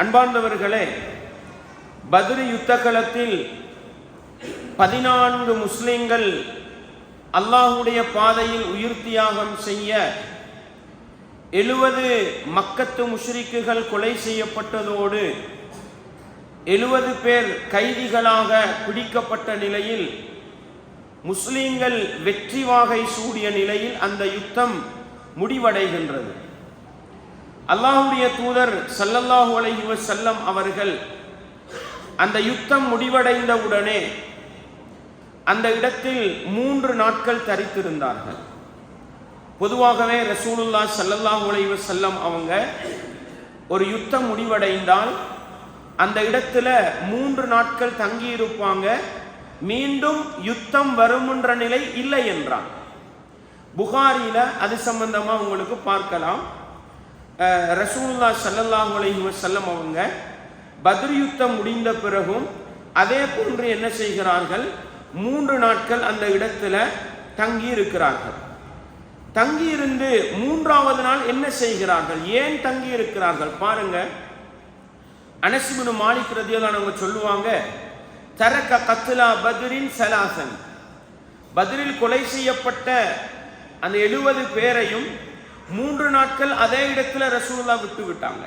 அன்பார்ந்தவர்களே, பத்ர் யுத்த களத்தில் 14 முஸ்லிம்கள் அல்லாஹுடைய பாதையில் உயிர் தியாகம் செய்ய 70 மக்கத்து முஷ்ரிக்குகள் கொலை செய்யப்பட்டதோடு 70 பேர் கைதிகளாக பிடிக்கப்பட்ட நிலையில் முஸ்லிம்கள் வெற்றி வாகை சூடிய நிலையில் அந்த யுத்தம் முடிவடைகின்றது. அல்லாஹுடைய தூதர் ஸல்லல்லாஹு அலைஹி வஸல்லம் அவர்கள் அந்த யுத்தம் முடிவடைந்தவுடனே அந்த இடத்தில் 3 நாட்கள் தரித்திருந்தார்கள். பொதுவாகவே ரசூலுல்லாஹ் ஸல்லல்லாஹு அலைஹி வஸல்லம் அவங்க ஒரு யுத்தம் முடிவடைந்தால் அந்த இடத்துல 3 நாட்கள் தங்கி இருப்பாங்க. மீண்டும் யுத்தம் வரும்ன்ற நிலை இல்லை என்றான். புகாரில அது சம்பந்தமா உங்களுக்கு பார்க்கலாம். ரசூலுல்லாஹ் ஸல்லல்லாஹு அலைஹி வஸல்லம் அவங்க பத்ர் யுத்தம் முடிந்த பிறகும் அதே போன்று என்ன செய்கிறார்கள், 3 நாட்கள் அந்த இடத்துல தங்கி இருக்கிறார்கள். தங்கி இருந்து 3வது நாள் என்ன செய்கிறார்கள், ஏன் தங்கி இருக்கிறார்கள் பாருங்க. அனஸ் இப்னு மாலிக் ரலியல்லாஹு அன்ஹு சொல்லுவாங்க, தரக கத்லா பத்ரின் ஸலாசன், பத்ரில் கொலை செய்யப்பட்ட அந்த 70 பேரையும் 3 நாட்கள் அதே இடத்துல ரசூலுல்லாஹ் விட்டு விட்டாங்க.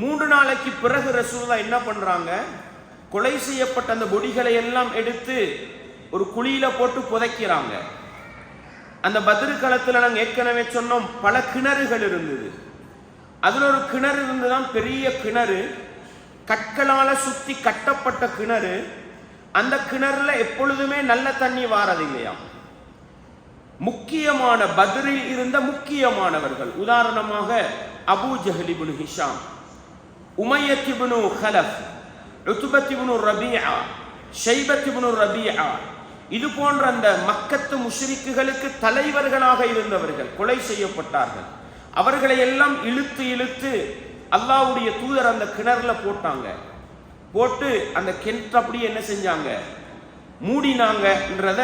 3 நாளைக்கு பிறகு ரசூலுல்லாஹ் என்ன பண்றாங்க, கொலை செய்யப்பட்ட அந்த பொடிகளை எல்லாம் எடுத்து ஒரு குழியில போட்டு புதைக்கிறாங்க. அந்த பத்ர் களத்துல நாங்கள் ஏற்கனவே சொன்னோம், பல கிணறுகள் இருந்தது. அதுல ஒரு கிணறு இருந்துதான், பெரிய கிணறு, கற்களால சுத்தி கட்டப்பட்ட கிணறு. அந்த கிணறுல எப்பொழுதுமே நல்ல தண்ணி வாரது இல்லையா. முக்கியமான பத்ரில் இருந்த முக்கியமானவர்கள், உதாரணமாக அபூ ஜஹல் இப்னு ஹிஷாம், உமையத் இப்னு கலஃப், உத்பத் இப்னு ரபீஆ, ஷைபத் இப்னு ரபீஆ, இது போன்ற அந்த மக்கத்து முஷ்ரிக்குகளுக்கு தலைவர்களாக இருந்தவர்கள் கொலை செய்யப்பட்டார்கள். அவர்களை எல்லாம் இழுத்து இழுத்து அல்லாஹ்வுடைய தூதர் அந்த கிணறுல போட்டாங்க. போட்டு அந்த கிணற்று அப்படியே என்ன செஞ்சாங்க, மூடினாங்கன்றத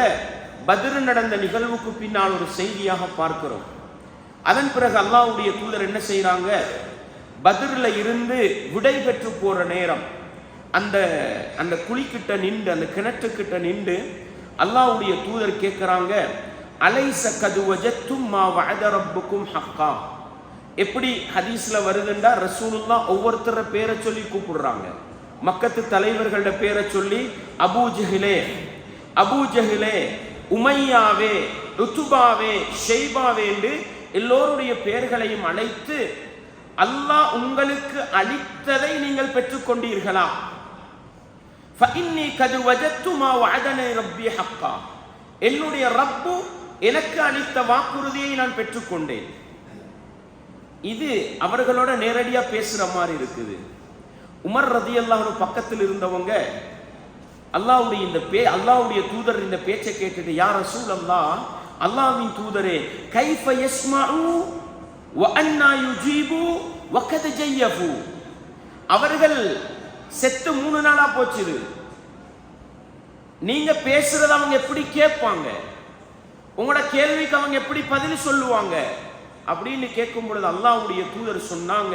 பத்ர் நடந்த நிகழ்வுக்கு பின்னால் ஒரு செய்தியாக பார்க்கிறோம். அதன் பிறகு அல்லாஹ்வுடைய தூதர் என்ன செய்யறாங்க, பத்ர்ல இருந்து விடை பெற்று போற நேரம் அந்த அந்த குழிக்கிட்ட நின்று, அந்த கிணற்றுக்கிட்ட நின்று அல்லாஹ்வுடைய தூதர் கேட்கிறாங்க, அலைஸ கது வஜத்தும் மா வஅத ரப்புக்கும் ஹக்கா. எப்படி ஹதீஸ்ல வருதுண்டா, ரசூலுல்லாஹ் ஒவ்வொருத்தர பேரை சொல்லி கூப்பிடுறாங்க. மக்கத்து தலைவர்களோட பேரை சொல்லி, அபூ ஜஹிலே, அபூ ஜஹிலே, உமையாவே, ருத்துபாவே, ஷைபாவே என்று எல்லோருடைய பெயர்களையும் அழைத்து, அல்லாஹ் உங்களுக்கு அளித்ததை நீங்கள் பெற்றுக்கொண்டீர்களா? ஃபஇன்னி கது வஜத்து மா வஅதனி ரப்பி ஹக்கா, என்னுடைய ரப்பு எனக்கு அளித்த வாக்குறுதியை நான் பெற்றுக்கொண்டேன். இது அவர்களோட நேரடியா பேசுற மாதிரி இருக்குது. உமர் ரலியல்லாஹு அன்ஹு பக்கத்தில் இருந்தவங்க அல்லாஹ்வுடைய தூதர் இந்த பேச்சை கேட்டுட்டு, யா ரசூலல்லாஹ், அல்லாஹ்வின் தூதரே, கைஃப யஸ்மஉ வ அன்னா யுஜீபு வ கத் ஜய்யஃபு, அவர்கள் செத்து 3 நாளா போச்சுது, நீங்க பேசுறத அவங்க எப்படி கேட்பாங்க, உங்களோட கேள்விக்கு அவங்க எப்படி பதில் சொல்லுவாங்க அப்படின்னு கேட்கும் பொழுது அல்லாஹ்வுடைய தூதர் சொன்னாங்க,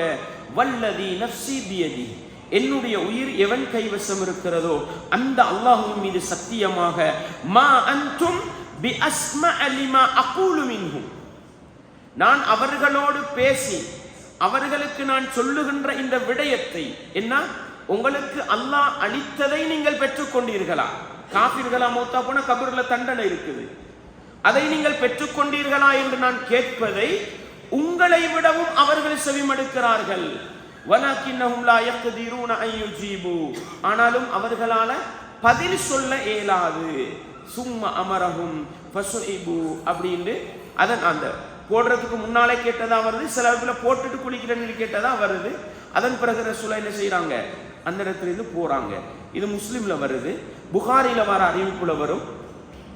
வல்லதி நஃப்ஸி பியதி, என்னுடைய உயிர் எவன் கைவசம் இருக்கிறதோ அந்த அல்லாஹ்வின் மீது சத்தியமாக, மா அன்தும் பி அஸ்மஅ லிமா அகூலு மின்ஹும், நான் அவர்களோடு பேசி அவர்களுக்கு நான் சொல்லுகின்ற இந்த விடயத்தை, என்ன உங்களுக்கு அல்லாஹ் அளித்ததை நீங்கள் பெற்றுக்கொண்டீர்களா? காஃபிர்களா மௌத்தா போன கபர்ல தண்டனை இருக்குது, அதை நீங்கள் பெற்றுக்கொண்டீர்களா என்று நான் கேட்பதை உங்களை விடவும் அவர்கள் செவிமடுக்கிறார்கள். வலக்கின்னஹும் லா யக்திரூன அன் யுஜீபு, ஆனாலும் அவர்களால பதில் சொல்ல இயலாது. சும்ம அமரஹும் ஃபஸுஇபு அப்படின்னு அதன் அந்த போடுறதுக்கு முன்னாலே கேட்டதா வருது, சில இடத்துல போட்டுட்டு குளிக்கிறேன்னு கேட்டதா வருது. அதன் பிறகு ரசூலுல்லாஹ் என்ன செய்யறாங்க, அந்த இடத்துல இருந்து போறாங்க. இது முஸ்லிம்ல வருது, புகாரில வர அறிவிப்புல வரும்.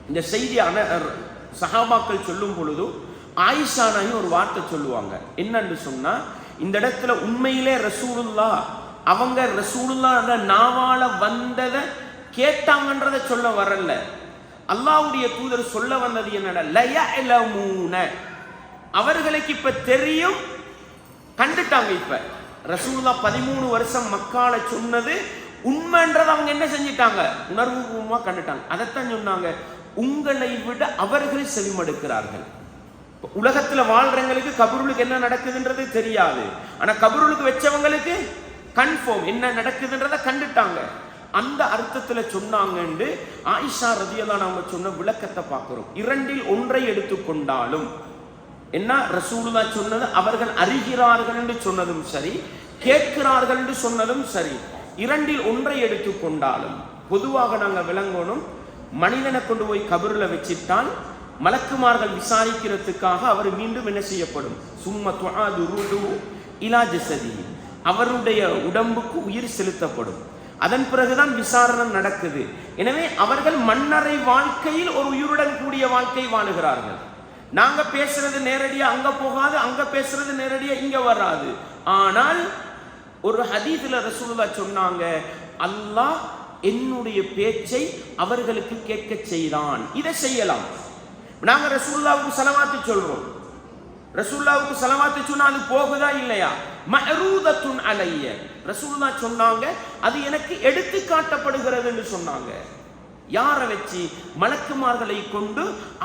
இந்த செய்தி சஹாபாக்கள் சொல்லும் பொழுது ஆயிஷா நாயகி ஒரு வார்த்தை சொல்லுவாங்க, என்னன்னு சொன்னா, இந்த இடத்துல உண்மையிலே ரசூலுல்லாஹ் அவங்க ரசூலுல்லாஹ் நாவால வந்ததை கேட்டாங்கன்றத சொல்ல வரல. அல்லாஹ்வுடைய தூதர் சொல்ல வந்தது என்னடா, லயஅலமூன, அவர்களுக்கு இப்ப தெரியும், கண்டுட்டாங்க. இப்ப ரசூலுல்லாஹ் 13 வருஷம் மக்கால சொன்னது உண்மைன்றதை அவங்க என்ன செஞ்சிட்டாங்க, உணர்வுபூர்வமா கண்டுட்டாங்க. அதைத்தான் சொன்னாங்க, உங்களை விட அவர்கள் செவிமடுக்கிறார்கள். உலகத்துல வாழ்றவங்களுக்கு கபருளுக்கு என்ன நடக்குதுன்றது தெரியாது, ஆனா கபருளுக்கு வச்சவங்களுக்கு கன்ஃபார்ம் என்ன நடக்குதுன்றதை கண்டுட்டாங்க. அந்த அர்த்தத்துல சொன்னாங்கன்னு ஆயிஷா ரதியல்லாஹு அவங்க சொன்ன விளக்கத்தை பார்க்கிறோம். இரண்டில் ஒன்றை எடுத்துக்கொண்டாலும் என்ன, ரசூலுல்லாஹ் சொன்னது அவர்கள் அறிகிறார்கள் என்று சொன்னதும் சரி, கேட்கிறார்கள் என்று சொன்னதும் சரி. இரண்டில் ஒன்றை எடுத்துக்கொண்டாலும் பொதுவாக நாங்கள் விளங்கணும், மனிதனை கொண்டு போய் கபருல வச்சிட்டால் மலக்குமார்கள் விசாரிக்கிறதுக்காக அவர் மீண்டும் என்ன செய்யப்படும், சும்ம துஆது ரூஹு இலா ஜஸதி, அவருடைய உடம்புக்கு உயிர் செலுத்தப்படும். அதன் பிறகுதான் விசாரணை நடக்குது. எனவே அவர்கள் மன்னரை வாழ்க்கையில் ஒரு உயிருடன் கூடிய வாழ்க்கை வாழுகிறார்கள். நாங்க பேசுறது நேரடியா அங்க போகாது, அங்க பேசுறது நேரடியா இங்க வராது. ஆனால் ஒரு ஹதீஸ்ல ரசூலுல்லாஹ் சொன்னாங்க, அல்லாஹ் என்னுடைய பேச்சை அவர்களுக்கு கேட்க செய்தான். இதை செய்யலாம். நாங்க ரசூலுல்லாஹ்வுக்கு ஸலவாத்து சொல்றோம். ரசூலுல்லாஹ்வுக்கு ஸலவாத்து சொன்னா அது போகுதா இல்லையா? மஅரூதத்துன் அலைய, ரசூலுல்லாஹ் சொன்னாங்க அது எனக்கு எடுத்து காட்டப்படுகிறது என்று சொன்னாங்க. யாரை வச்சு? மலக்குமார்களை கொண்டு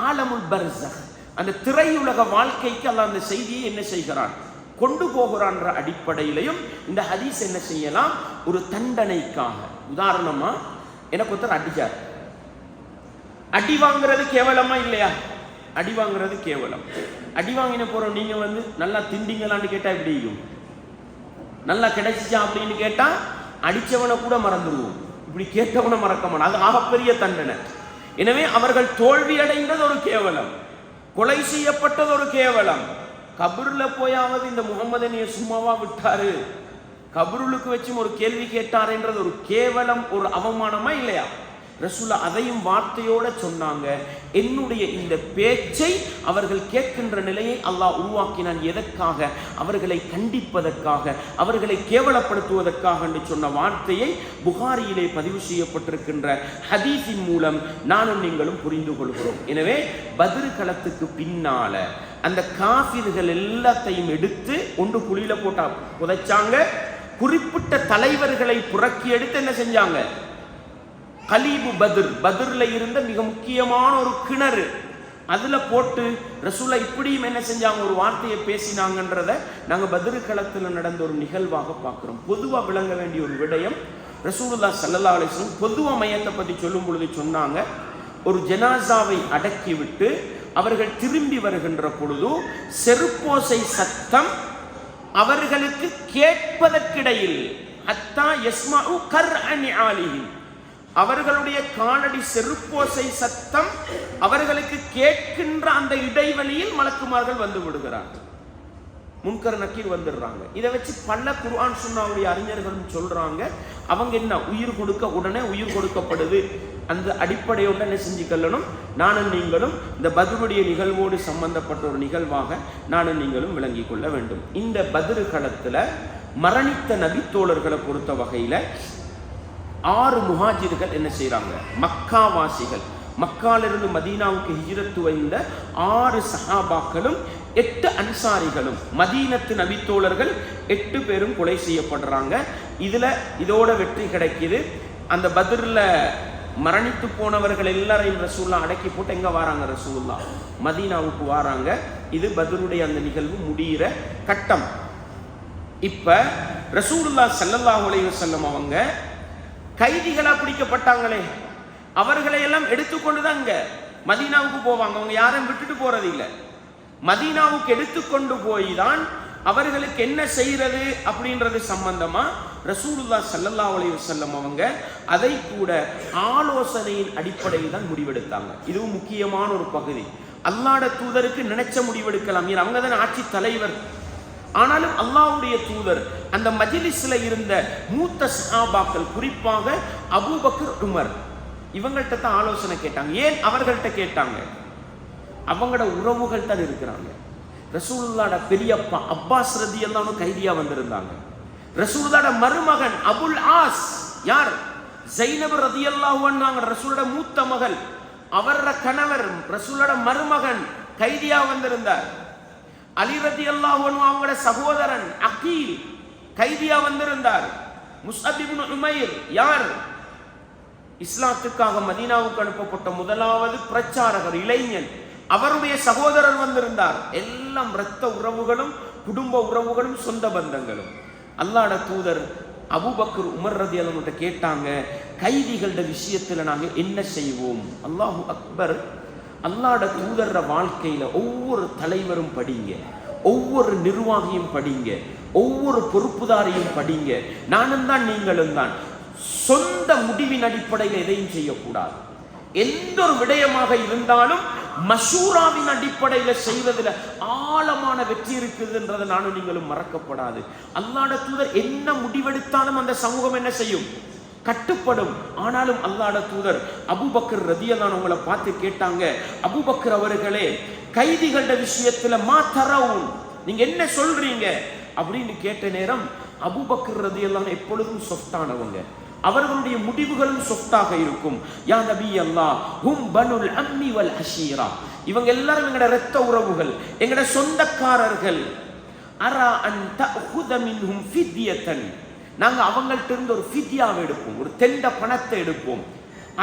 ஆலமுல் பர்ஸக், அந்த திரையுலக வாழ்க்கைக்கு அல்லாஹ் அந்த செய்தியை என்ன செய்கிறான், கொண்டு போகிறான்ற அடிப்படையிலையும் இந்த ஹதீஸ் என்ன செய்யலாம், ஒரு தண்டனைக்காக. உதாரணமா எனக்கு ஒருத்தர் அடிச்சார், அடி வாங்குறது கேவலமா இல்லையா? அடி வாங்குறது கேவலம். அடி வாங்கின போறோம், நீங்க நல்லா திண்டிங்களான்னு கேட்டா எப்படி இருக்கும்? நல்லா கிடைச்சிச்சா அப்படின்னு கேட்டா அடிச்சவனை கூட மறந்துடுவோம், இப்படி கேட்டவனை மறக்க மாட்டோம். அது ஆகப்பெரிய தண்டனை. எனவே அவர்கள் தோல்வி அடைந்தது ஒரு கேவலம், கொலை செய்யப்பட்டது ஒரு கேவலம். கபருல போயாவது இந்த முகமதனிய சும்மாவா விட்டாரு, கபருளுக்கு வச்சும் ஒரு கேள்வி கேட்டாருன்றது ஒரு கேவலம், ஒரு அவமானமா இல்லையா? ரசூலுல்லாஹ் அதையும் வார்த்தையோட சொன்னாங்க, என்னுடைய இந்த பேச்சை அவர்கள் கேட்கின்ற நிலையை அல்லாஹ் உருவாக்கினான். எதற்காக? அவர்களை கண்டிப்பதற்காக, அவர்களை கேவலப்படுத்துவதற்காக என்று சொன்ன வார்த்தையை புகாரியிலே பதிவு செய்யப்பட்டிருக்கின்ற ஹதீஸின் மூலம் நானும் நீங்களும் புரிந்து கொள்கிறோம். எனவே பத்ர் களத்துக்கு பின்னால அந்த காஃபிர்கள் எல்லாத்தையும் எடுத்து ஒன்று குழியில போட்டா புதைச்சாங்க. குறிப்பிட்ட தலைவர்களை புறக்கி எடுத்து என்ன செஞ்சாங்க, கலீபு பத்ர், பத்ர்ல இருந்த மிக முக்கியமான ஒரு கிணறு, அதுல போட்டு ரசூலுல்லாஹ் இப்படியும் என்ன செஞ்சாங்க, ஒரு வார்த்தையை பேசினாங்கன்றத நாங்க பத்ர் களத்துல நடந்த ஒரு நிகழ்வாக பார்க்கிறோம். பொதுவா விளங்க வேண்டிய ஒரு விடயம், ரசூலுல்லாஹ் ஸல்லல்லாஹு அலைஹி வஸல்லம் பொதுவா மையத்தை பத்தி சொல்லும் பொழுது சொன்னாங்க, ஒரு ஜனாசாவை அடக்கி விட்டு அவர்கள் திரும்பி வருகின்ற பொழுது செருப்போசை சத்தம் அவர்களுக்கு கேட்பதற்கிடையில், ஹத்தா யஸ்மஉ கர்அனி ஆலிஹி, அவர்களுடைய காலடி செருப்போசை சத்தம் அவர்களுக்கு கேட்கின்ற அந்த இடைவெளியில் மலக்குமார்கள் வந்து விடுகிறார்கள், முன்கர் நக்கீர் வந்துடுறாங்க. இதை வச்சு பல குர்ஆன் சுன்னாவுடைய அறிஞர்களும் சொல்றாங்க, அவங்க என்ன உயிர் கொடுக்க உடனே உயிர் கொடுக்கப்படுது, அந்த அடிப்படையோட என்ன செஞ்சுக்கொள்ளணும், நானும் நீங்களும் இந்த பத்ருடைய நிகழ்வோடு சம்பந்தப்பட்ட ஒரு நிகழ்வாக நானும் நீங்களும் விளங்கிக் கொள்ள வேண்டும். இந்த பத்ரு களத்துல மரணித்த நபித்தோழர்களை பொறுத்த வகையில 6 முஹாஜிர்கள் என்ன செய்யறாங்க, மக்காவாசிகள், மக்காலிருந்து மதீனாவுக்கு ஹிஜ்ரத் வைந்த 6 சஹாபாக்களும் 8 அன்சாரிகளும், மதீனத்து நபித்தோழர்கள் 8 பேரும் கொலை செய்யப்படுறாங்க. இதோட வெற்றி கிடைக்குது. அந்த பத்ர்ல மரணித்து போனவர்கள் எல்லாரையும் ரசூலுல்லாஹ் அடக்கி போட்டு எங்க வராங்க, ரசூலுல்லாஹ் மதீனாவுக்கு வராங்க. இது பத்ருடைய அந்த நிகழ்வு முடிகிற கட்டம். இப்ப ரசூலுல்லாஹ் ஸல்லல்லாஹு அலைஹி வஸல்லம் அவங்க கைதிகளா பிடிக்கப்பட்டாங்களே, அவர்களை எல்லாம் எடுத்துக்கொண்டுதான் இங்க மதீனாவுக்கு போவாங்க. அவங்க யாரையும் விட்டுட்டு போறது இல்லை, மதீனாவுக்கு எடுத்துக்கொண்டு போய் தான் அவர்களுக்கு என்ன செய்யறது அப்படின்றது சம்பந்தமா ரசூலுல்லாஹ் ஸல்லல்லாஹு அலைஹி வஸல்லம் அவங்க அதை கூட ஆலோசனையின் அடிப்படையில் தான் முடிவெடுத்தாங்க. இதுவும் முக்கியமான ஒரு பகுதி. அல்லாஹ்வுடைய தூதருக்கு நினைச்ச முடிவெடுக்கலாம், அவங்க தான் ஆட்சி தலைவர். ஆனாலும் அல்லாஹ்வுடைய தூதர் அந்த மஜ்லிஸ்ல இருந்த மூத்த சஹாபாக்கள், குறிப்பாக அபூபக்கர், உமர், இவங்கள்ட்ட தான் ஆலோசனை கேட்டாங்க. ஏன் அவர்கள்ட்ட கேட்டாங்க? அவங்களோட உறவுகள் தான் இருக்கிறாங்க. ரசூலுல்லாஹ்ட பெரியப்பா அப்பாஸ் ரலியல்லாஹு அன்ஹு கைதியா வந்திருந்தாங்க. ரசூலுல்லாஹ்ட மருமகன் அபுல் ஆஸ், யார்? ஸைனப் ரலியல்லாஹு அன்ஹா, ரசூலுல்லாஹ்ட மூத்த மகள், அவரோட கணவர் ரசூலுல்லாஹ்ட மருமகன் கைதியா வந்திருந்தார். அலி ரலியல்லாஹு அன்ஹு அவங்களோட சகோதரன் அகீல் கைதியா வந்திருந்தார். முஸ்அப் இப்னு உமைர் யார்? இஸ்லாத்துக்காக மதீனாவுக்கு அனுப்பப்பட்ட முதலாவது பிரச்சாரகர், இளைஞன். அவருடைய சகோதரர் வந்திருந்தார். எல்லாம் இரத்த உறவுகளும் குடும்ப உறவுகளும் சொந்த பந்தங்களும். அல்லாஹ்வுடைய தூதர் அபூபக்கர் உமர் ரலியல்லாஹு அன்ஹு கேட்டாங்க, கைதிகளோட விஷயத்துல நாங்க என்ன செய்வோம்? அல்லாஹு அக்பர். அல்லாஹ்வுடைய தூதர் வாழ்க்கையில ஒவ்வொரு தலைவரும் படிங்க, ஒவ்வொரு நிர்வாகியும் படிங்க, ஒவ்வொரு பொறுப்புதாரியும் படிங்க. நானும் தான் நீங்களும் தான். சொந்த முடிவின் அடிப்படையில் எதையும் செய்யக்கூடாது. எந்த ஒரு விடயமாக இருந்தாலும் மஷூராவின் அடிப்படையில் செய்வதில் ஆழமான வெற்றி இருக்குதுன்றதை நானும் நீங்களும் மறக்கப்படாது. அல்லாஹ்வுடைய தூதர் என்ன முடிவெடுத்தாலும் அந்த சமூகம் என்ன செய்யும்? கட்டுப்படும். ஆனாலும் அல்லாஹ்வுடைய தூதர் அபூபக்கர் ரலியல்லாஹு அன்ஹு அவங்களை பார்த்து கேட்டாங்க, அபூபக்கர் அவர்களே, கைதிகளோட விஷயத்துல மா தரவுன், நீங்க என்ன சொல்றீங்க அப்படின்னு கேட்ட நேரம் அபூபக்கர் ரலியல்லாஹு அன்ஹு எப்பொழுதும் சொஃப்டானவங்க, அவர்களுடைய முடிவுகளும் சொஃப்டாக இருக்கும். யா நபி அல்லாஹ், ஹும் பனுல் அம்மி வல் அஷீரா, இவங்க எல்லாரும் எங்கட இரத்த உறவுகள், எங்கட சொந்தக்காரர்கள். அரா அன் தஅஹுத மின்ஹும் ஃபித்யத்தன், நாங்க அவங்கள்ட்ட இருந்து ஒரு ஃபித்யாவை எடுப்போம், ஒரு தெண்ட பணத்தை எடுப்போம்.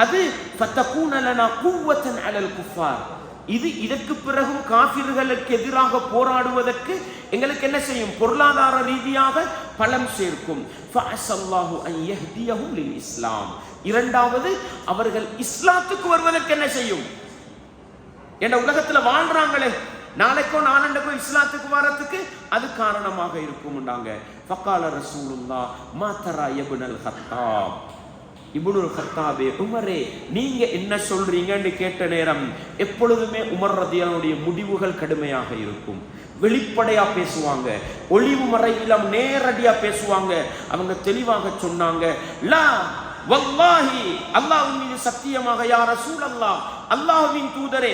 அது ஃபதகூன லனா குவ்வத்தன் அலல் குஃபார், இது இதற்கு பிறகும் காஃபிர்களுக்கு எதிராக போராடுவதற்கு எங்களுக்கு என்ன செய்யும்? பொருளாதார ரீதியாக பலம் சேர்க்கும். ஃபஅஸல்லாஹு அன் யஹ்தியஹும் லில் இஸ்லாம், இரண்டாவது அவர்கள் இஸ்லாத்துக்கு வருவதற்கு என்ன செய்யும்? என்ற உலகத்துல வாழ்றாங்களே, நாளைக்கோ நாளண்டக்கோ இஸ்லாத்துக்கு வரதுக்கு அது காரணமாக இருக்கும்ண்டாங்க. ஃபகால ரசூலுல்லாஹ் மா தரா இப்னுல் கத்தாப், இப்னுல் கத்தாபே, உமரே நீங்க என்ன சொல்றீங்கன்னு கேட்ட நேரம் எப்பொழுதுமே உமர் ரலியல்லாஹு முடிவுகள் கடுமையாக இருக்கும். வெளிப்படையா பேசுவாங்க, ஒளிவு மறைவிலம் நேரடியா பேசுவாங்க. அவங்க தெளிவாக சொன்னாங்க, லா வல்லாஹி, அல்லாஹ்வின் மீது சத்தியமாக, யா ரசூலல்லாஹ், அல்லாஹ்வின் தூதரே,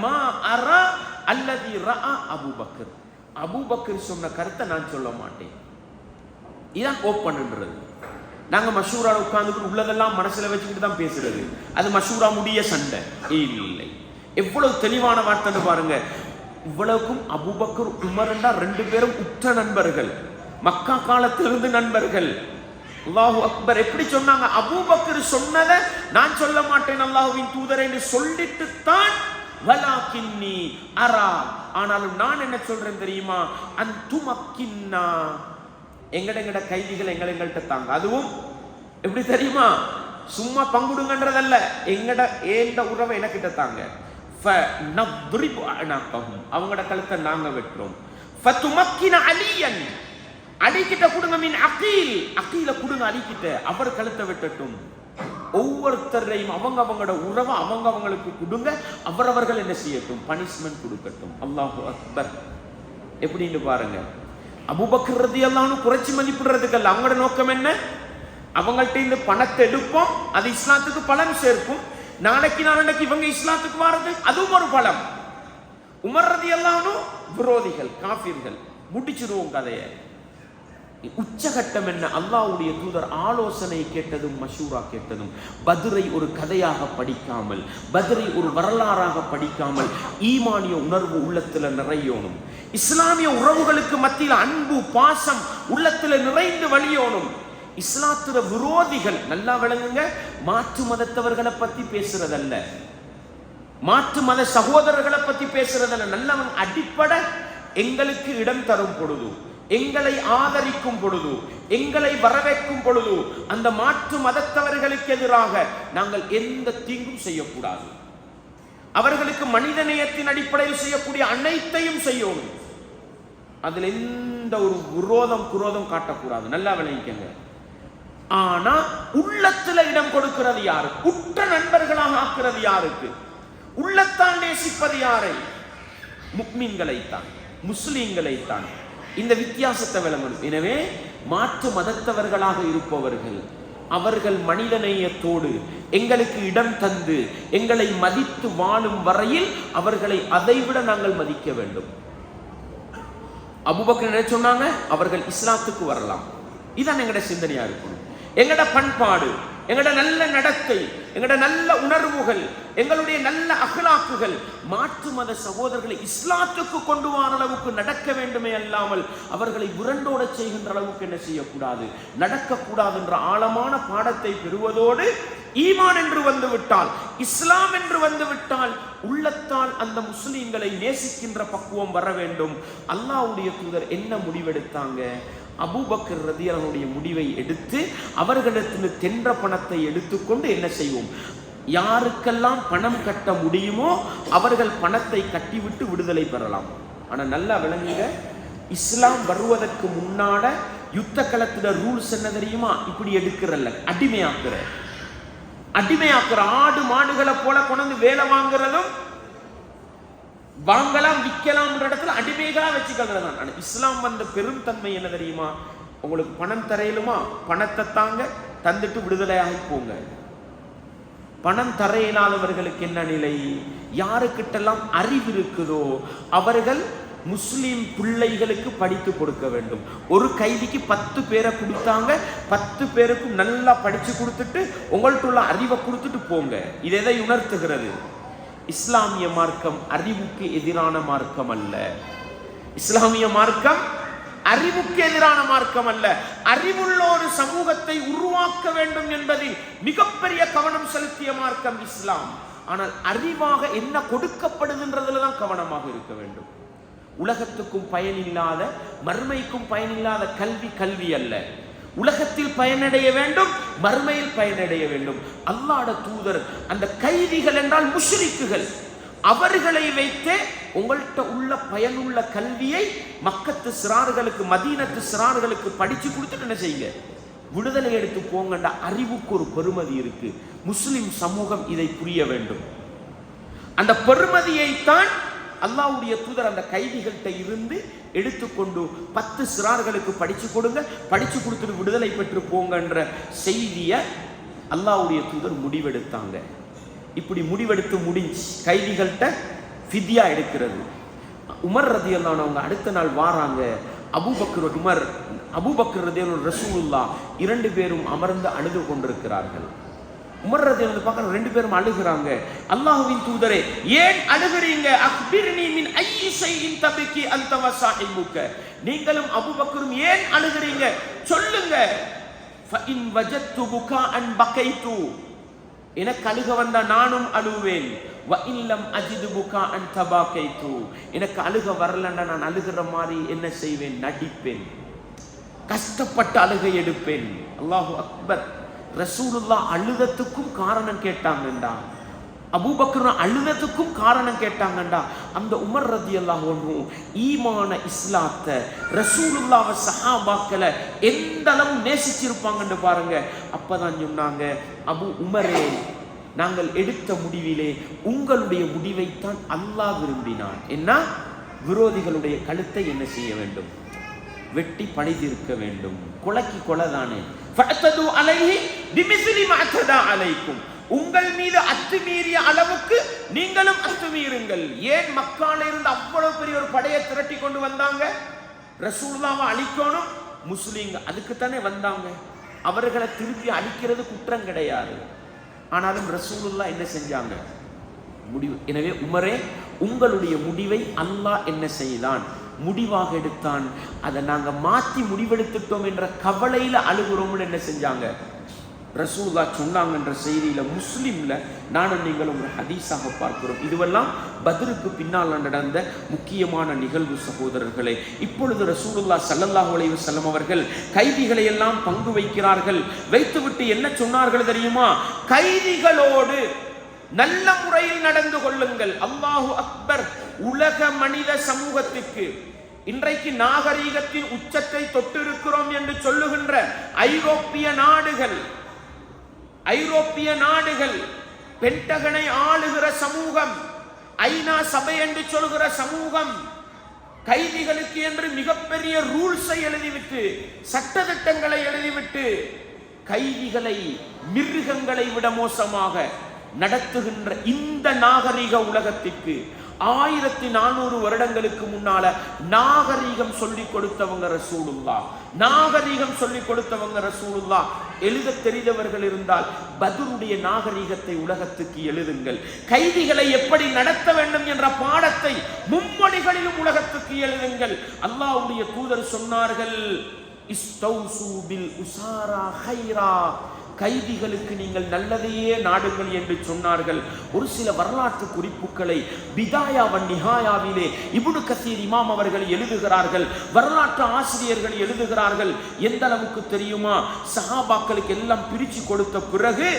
மா அரா அல்லதி ரஆ அபூபக்கர், அபூபக்கர் சொன்ன கருத்தை நான் சொல்ல மாட்டேன். இதான் ஓப்பன்ன்றது. நாங்க மஷூரா உட்கார்ந்து உள்ளதெல்லாம் மனசுல வச்சுக்கிட்டு தான் பேசுறது. அது மஷூரா முடிய சண்டை இல்லை. எவ்வளவு தெளிவான வார்த்தை பாருங்க. இவ்வளவுக்கும் அபூபக்கர் உமர்ண்டா ரெண்டு பேரும் உற்ற நண்பர்கள், மக்கா காலத்திலிருந்து நண்பர்கள். அல்லாஹு அக்பர். எப்படி சொன்னாங்க? அபூபக்கர் சொன்னதை நான் சொல்ல மாட்டேன் அல்லாஹ்வின் தூதரை என்று சொல்லிட்டு தான் வலாக்கின்னி அரா, ஆனாலும் நான் என்ன சொல்றேன் தெரியுமா? அன்துமக்கின்னா, எங்கட கைதிகள் எங்கள்கிட்ட தாங்க. அதுவும் எப்படி தெரியுமா? சும்மா பங்குடுங்கன்றதல்ல, ஏண்ட உறவை எனக்கிட்ட தாங்க. அவங்களோட கழுத்தை நாங்க வெட்டுறோம். அலியன், அலிக்கிட்ட கொடுங்க. மின் அகீல், அகீல கொடுங்க அலிக்கிட்ட, அவர் கழுத்தை வெட்டட்டும். ஒவ்வொருத்தரையும் அவங்களோட உறவை அவங்களுக்கு கொடுங்க, அவரவர்கள் என்ன செய்யட்டும்? பனிஷ்மெண்ட் கொடுக்கட்டும். அல்லாஹு அக்பர். எப்படின்னு பாருங்க. அபூபக்கர் ரலியல்லாஹு அன்ஹு குறைச்சி மதிப்பிடுறதுக்கல்ல, அவங்களோட நோக்கம் என்ன? அவங்கள்ட்ட இந்த பணத்தை எடுப்போம், அது இஸ்லாத்துக்கு பலன் சேர்க்கும். நாளைக்கு நாளைக்கு இவங்க இஸ்லாத்துக்கு வாரது அதுவும் ஒரு பலம். உமர் ரலியல்லாஹு அன்ஹு விரோதிகள், காஃபிர்கள், முடிச்சிருவோம் கதையை. உச்சகட்டம் என்ன? அல்லாஹ்வுடைய தூதர் ஆலோசனை கேட்டதும் மஷூரா கேட்டதும், பத்ரை ஒரு கதையாக படிக்காமல், பத்ரை ஒரு வரலாறாக படிக்காமல், ஈமானிய உணர்வு உள்ளத்துல நிறையணும். இஸ்லாமிய உறவுகளுக்கு மத்தியில் அன்பு பாசம் உள்ளத்துல நிறைந்து வழியோணும். இஸ்லாத்துற விரோதிகள் நல்லா விளங்குங்க, மாற்று மதத்தவர்களை பத்தி பேசுறதல்ல, மாற்று மத சகோதரர்களை பத்தி பேசுறதல்ல. நல்லவன் அடிப்படை எங்களுக்கு இடம் தரும் பொழுது, எங்களை ஆதரிக்கும் பொழுது, எங்களை வரவேற்கும் பொழுது, அந்த மாற்று மதத்தவர்களுக்கு எதிராக நாங்கள் எந்த தீங்கும் செய்யக்கூடாது. அவர்களுக்கு மனிதநேயத்தின் அடிப்படையில் செய்யக்கூடிய அனைத்தையும் செய்யணும். அதுல எந்த ஒரு குரோதம் காட்டக்கூடாது. நல்லா விளங்கிக்கங்க. ஆனா உள்ளத்துல இடம் கொடுக்கிறது யாரு? உற்ற நண்பர்களாக ஆக்குறது யாருக்கு? உள்ளத்தால் நேசிப்பது யாரை? முக்மீன்களைத்தான், முஸ்லீம்களைத்தான். இந்த வித்தியாசத்தை விளங்கணும். எனவே மாற்று மதத்தவர்களாக இருப்பவர்கள், அவர்கள் மனிதநேயத்தோடு எங்களுக்கு இடம் தந்து எங்களை மதித்து வாழும் வரையில் அவர்களை அதைவிட நாங்கள் மதிக்க வேண்டும். அபூபக்கர் என்ன சொன்னாங்க? அவர்கள் இஸ்லாத்துக்கு வரலாம். இதான் எங்கட சிந்தனையா இருக்கணும், எங்கட பண்பாடு. எங்களோட நல்ல நடத்தை, எங்களோட நல்ல உணர்வுகள், எங்களுடைய நல்ல அகலாக்குகள் மாற்று மத சகோதரர்களை இஸ்லாத்துக்கு கொண்டு வர அளவுக்கு நடக்க வேண்டுமே அல்லாமல் அவர்களை உரண்டோட செய்கின்ற அளவுக்கு என்ன செய்யக்கூடாது, நடக்கக்கூடாது என்ற ஆழமான பாடத்தை பெறுவதோடு ஈமான் என்று வந்துவிட்டால், இஸ்லாம் என்று வந்துவிட்டால் உள்ளத்தால் அந்த முஸ்லிம்களை நேசிக்கின்ற பக்குவம் வர வேண்டும். அல்லாஹ்வுடைய தூதர் என்ன முடிவெடுத்தாங்க? அபூபக்கர் ரலியல்லாஹுடைய முடிவை எடுத்து அவர்களிடத்தில் தென்ற பணத்தை எடுத்துக்கொண்டு என்ன செய்வோம், யாருக்கெல்லாம் பணம் கட்ட முடியுமோ அவர்கள் பணத்தை கட்டிவிட்டு விடுதலை பெறலாம். ஆனா நல்லா விளங்குங்க, இஸ்லாம் வருவதற்கு முன்னாட யுத்த களத்துல ரூல்ஸ் என்ன தெரியுமா? இப்படி எடுக்கிறல்ல, அடிமையாக்குற ஆடு மாடுகளை போல கொண்டு வேலை வாங்குறதும் வாங்கலாம் விற்கலாம் இடத்துல அடிமைகளா வச்சுக்கிறது. இஸ்லாம் வந்த பெரும் தன்மை என்ன தெரியுமா? உங்களுக்கு பணம் தரையிலுமா, பணத்தை தாங்க, தந்துட்டு விடுதலையாகி போங்க. பணம் தர இயலாதவர்களுக்கு என்ன நிலை? யாருக்கிட்டெல்லாம் அறிவு இருக்குதோ அவர்கள் முஸ்லிம் பிள்ளைகளுக்கு படித்து கொடுக்க வேண்டும். ஒரு கைதிக்கு 10 பேரை கொடுத்தாங்க, 10 பேருக்கும் நல்லா படிச்சு கொடுத்துட்டு உங்கள்ட்ட உள்ள அறிவை கொடுத்துட்டு போங்க. இது எதை உணர்த்துகிறது? இஸ்லாமிய மார்க்கம் அறிவுக்கு எதிரான மார்க்கம் அல்ல. இஸ்லாமிய மார்க்கம் அறிவுக்கு எதிரான மார்க்கம் அல்ல. அறிவுள்ள ஒரு சமூகத்தை உருவாக்க வேண்டும் என்பதில் மிகப்பெரிய கவனம் செலுத்திய மார்க்கம் இஸ்லாம். ஆனால் அறிவாக என்ன கொடுக்கப்படுகின்றதுல தான் கவனமாக இருக்க வேண்டும். உலகத்துக்கும் பயனில்லாத, மறுமைக்கும் பயனில்லாத கல்வி கல்வி அல்ல. உலகத்தில் பயனடைய வேண்டும், மறுமையில் பயனடைய வேண்டும். அல்லாஹ்வுடைய தூதர் அந்த கைதிகள் என்றால் முஷ்ரிக்குகள், அவர்களை வைத்தே உங்கள்கிட்ட உள்ள பயனுள்ள கல்வியை மக்கத்து சிறார்களுக்கு, மதீனத்து சிறார்களுக்கு படிச்சு கொடுத்துட்டு என்ன செய்யுங்க, விடுதலை எடுத்து போங்கன்ற அறிவுக்கு ஒரு பெருமதி இருக்கு. முஸ்லிம் சமூகம் இதை புரிய வேண்டும். அந்த பெருமதியைத்தான் அல்லாஹ்வுடைய தூதர் அந்த கைதிகள்கிட்ட இருந்து எடுத்துக்கொண்டு 10 சிறார்களுக்கு படிச்சு கொடுங்க, படிச்சு கொடுத்துட்டு விடுதலை பெற்று போங்கன்ற செய்தியை அல்லாஹ்வுடைய தூதர் முடிவெடுத்தாங்க. இப்படி முடிவெடுத்து முடிஞ்சு கைதிகள்கிட்ட ஃபித்யா எடுக்கிறது. உமர் ரலியல்லாஹு அன்ஹு அடுத்த நாள் வாராங்க. அபூபக்கர் உமர், அபூபக்கர் ரலியல்லாஹு ரசூலுல்லாஹ் 2 பேரும் அமர்ந்து அழுது கொண்டிருக்கிறார்கள். உமர் ரலியல்லாஹு பார்க்க 2 பேரும் அழுகிறாங்க. அல்லாஹ்வின் தூதரே, ஏன் அழுகிறீங்க? அக்பிர்னி மின் ஐயி ஷைஇன் தபிகி அன்த வ ஸாஹிபுக, நீங்களும் அபூபக்கரும் ஏன் அழுகிறீங்க சொல்லுங்க. ஃபஇன் வஜத்து புகாஅன் பகைது, எனக்கு அழுக வந்தா நானும் அழுவேன். வ இல்லம் அஜிது புகாஅன் தபாகைது, எனக்கு அழுக வரலன்னா நான் அழுகிற மாதிரி என்ன செய்வேன், நடிப்பேன், கஷ்டப்பட்டு அழுகை எடுப்பேன். அல்லாஹு அக்பர். ரசூலுல்லாஹ் அழுதத்துக்கும் காரணம் கேட்டாங்கண்டா, அபூபக்கர் அழுதத்துக்கும் காரணம் கேட்டாங்கண்டா. அந்த உமர் ரலியல்லாஹு அன்ஹு ஈமான இஸ்லாத்தை, ரசூலுல்லாஹ் சஹாபாக்களை எந்த அளவு நேசிச்சிருப்பாங்கன்னு பாருங்க. அப்பதான் சொன்னாங்க, அபு உமரே, நாங்கள் எடுத்த முடிவிலே உங்களுடைய முடிவைத்தான் அல்லாஹ் விரும்பினான். என்ன? விரோதிகளுடைய கழுத்தை என்ன செய்ய வேண்டும், வெட்டி பணிதிருக்க வேண்டும். கொலைக்கு கொலை தானே. ஃபஅதது அலைஹி பிமிஸ்லி மா அத்ததா அலைக்கும், உங்கள் மீது அத்துமீறிய அளவுக்கு நீங்களும் அத்துமீறுங்கள். ஏன் மக்கால இருந்து அவ்வளவு பெரிய ஒரு படையை திரட்டி கொண்டு வந்தாங்க? ரசூலுல்லாஹ்வை அழிக்கணும். முஸ்லிம்கள் அதுக்கு தானே வந்தாங்க. அவர்களை திருப்பி அழிக்கிறது குற்றம் கிடையாது. ஆனாலும் ரசூலுல்லாஹ் என்ன செஞ்சாங்க? முடிவு. எனவே உமரே, உங்களுடைய முடிவை அல்லாஹ் என்ன செய்தான், முடிவாக எடுத்தான். அதை நாங்க மாற்றி முடிவெடுத்துட்டோம் என்ற கவலையில அழுகிறோம்னு என்ன செஞ்சாங்க? ரசூலுல்லாஹ் சொன்னாங்கன்ற செய்தியில முஸ்லிம்ல நானும் நீங்களும் ஒரு ஹதீஸாக பார்க்கிறோம். இதுவெல்லாம் பத்ருக்கு பின்னால் நடந்த முக்கியமான நிகழ்வு சகோதரர்களே. இப்பொழுது ரசூலுல்லாஹ் ஸல்லல்லாஹு அலைஹி வஸல்லம் அவர்கள் கைதிகளை எல்லாம் பங்கு வைக்கிறார்கள். வைத்துவிட்டு என்ன சொன்னார்கள் தெரியுமா? கைதிகளோடு நல்ல முறையில் நடந்து கொள்ளுங்கள். அல்லாஹு அக்பர். உலக மனித சமூகத்துக்கு இன்றைக்கு நாகரீகத்தின் உச்சத்தை தொட்டிருக்கிறோம் என்று சொல்லுகின்ற ஐரோப்பிய நாடுகள், பென்டகனை ஆளுகிற சமூகம், ஐநா சபை என்று சொல்கிற சமூகம், கைதிகளுக்கு என்று மிகப்பெரிய ரூல்ஸை எழுதிவிட்டு, சட்டதிட்டங்களை எழுதிவிட்டு, கைதிகளை மிருகங்களை விட மோசமாக நடத்துகின்ற இந்த நாகரிக உலகத்திற்கு 1400 வருடங்களுக்கு முன்னால நாகரீகம் சொல்லி கொடுத்தவங்க ரசூலுல்லாஹ். நாகரீகம் சொல்லி கொடுத்தவங்க ரசூலுல்லாஹ். எழுத தெரிந்தவர்கள் இருந்தால் பத்ருடைய நாகரீகத்தை உலகத்துக்கு எழுதுங்கள். கைதிகளை எப்படி நடத்த வேண்டும் என்ற பாடத்தை மும்மொழிகளிலும் உலகத்துக்கு எழுதுங்கள். அல்லாஹ்வுடைய தூதர் சொன்னார்கள், இஸ்தௌசு பில் உசாரா கைரா, கைதிகளுக்கு நீங்கள் நல்லதையே நாடுங்கள் என்று சொன்னார்கள். ஒரு சில வரலாற்று குறிப்புகளை பிதாயா வன் நிஹாயாவிலே இப்னு கஸீர் இமாம் அவர்கள் எழுதுகிறார்கள். வரலாற்று ஆசிரியர்கள் எழுதுகிறார்கள். எந்த அளவுக்கு தெரியுமா? சஹாபாக்களுக்கு எல்லாம் பிரிச்சு கொடுத்த பிறகு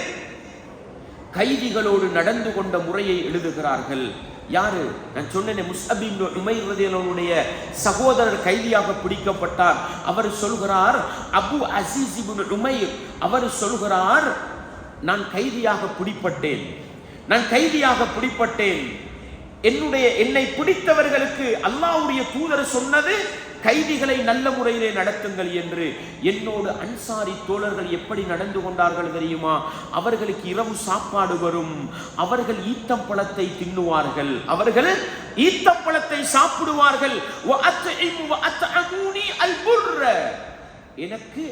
கைதிகளோடு நடந்து கொண்ட முறையை எழுதுகிறார்கள். யாரு? நான் சொன்னேன், முஸ்அப் இப்னு உமைர் ரலியல்லாஹு அன்ஹுடைய சகோதரர் கைதியாக பிடிக்கப்பட்டார். அவர் சொல்கிறார், அபு அசீஸ் இப்னு உமைர் அவர் சொல்கிறார், நான் கைதியாக பிடிப்பட்டேன். என்னை பிடித்தவர்களுக்கு அல்லாஹ்வுடைய தூதர் சொன்னது கைதிகளை நல்ல முறையிலே நடத்துங்கள் என்று. என்னோடு அன்சாரி தோழர்கள் எப்படி நடந்து கொண்டார்கள் தெரியுமா? அவர்களுக்கு இரவு சாப்பாடு வரும், அவர்கள் ஈத்தம்பழத்தை தின்னுவார்கள், அவர்கள் ஈத்தம்பழத்தை சாப்பிடுவார்கள். எனக்கு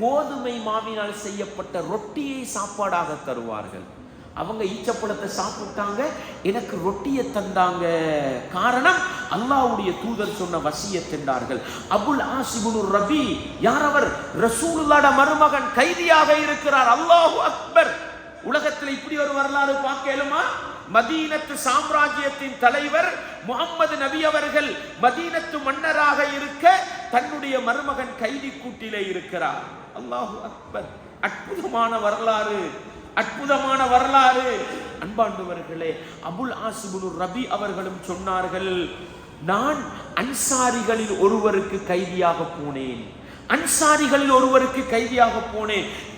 கோதுமை மாவினால் செய்யப்பட்ட ரொட்டியை சாப்பாடாக தருவார்கள். அவங்க ஈச்சப்பழத்தை சாப்பிட்டாங்க, எனக்கு ரொட்டியை தந்தாங்க. காரணம், அல்லாஹ்வுடைய தூதர் சொன்ன வசியத் என்றார்கள். அபுல் ஆஸ் இப்னு ரபி, யார் அவர்? ரசூலுல்லாஹ்வுடைய மருமகன், கைதியாக இருக்கிறார். அல்லாஹு அக்பர். உலகத்தில் இப்படி ஒரு வரலாறு பார்க்கலுமா? மதீனத்து சாம்ராஜ்யத்தின் தலைவர் முஹம்மது நபி அவர்கள் மதீனத்து மன்னராக இருக்க தன்னுடைய மருமகன் கைதி கூட்டிலே இருக்கிறார். அல்லாஹு அக்பர். அற்புதமான வரலாறு, அற்புதமான வரலாறு. அன்பாண்டவர்களே, அபுல் ஆஸ் இப்னு ரபி அவர்களும் சொன்னார்கள், நான் அன்சாரிகளில் ஒருவருக்கு கைதியாக போனேன்.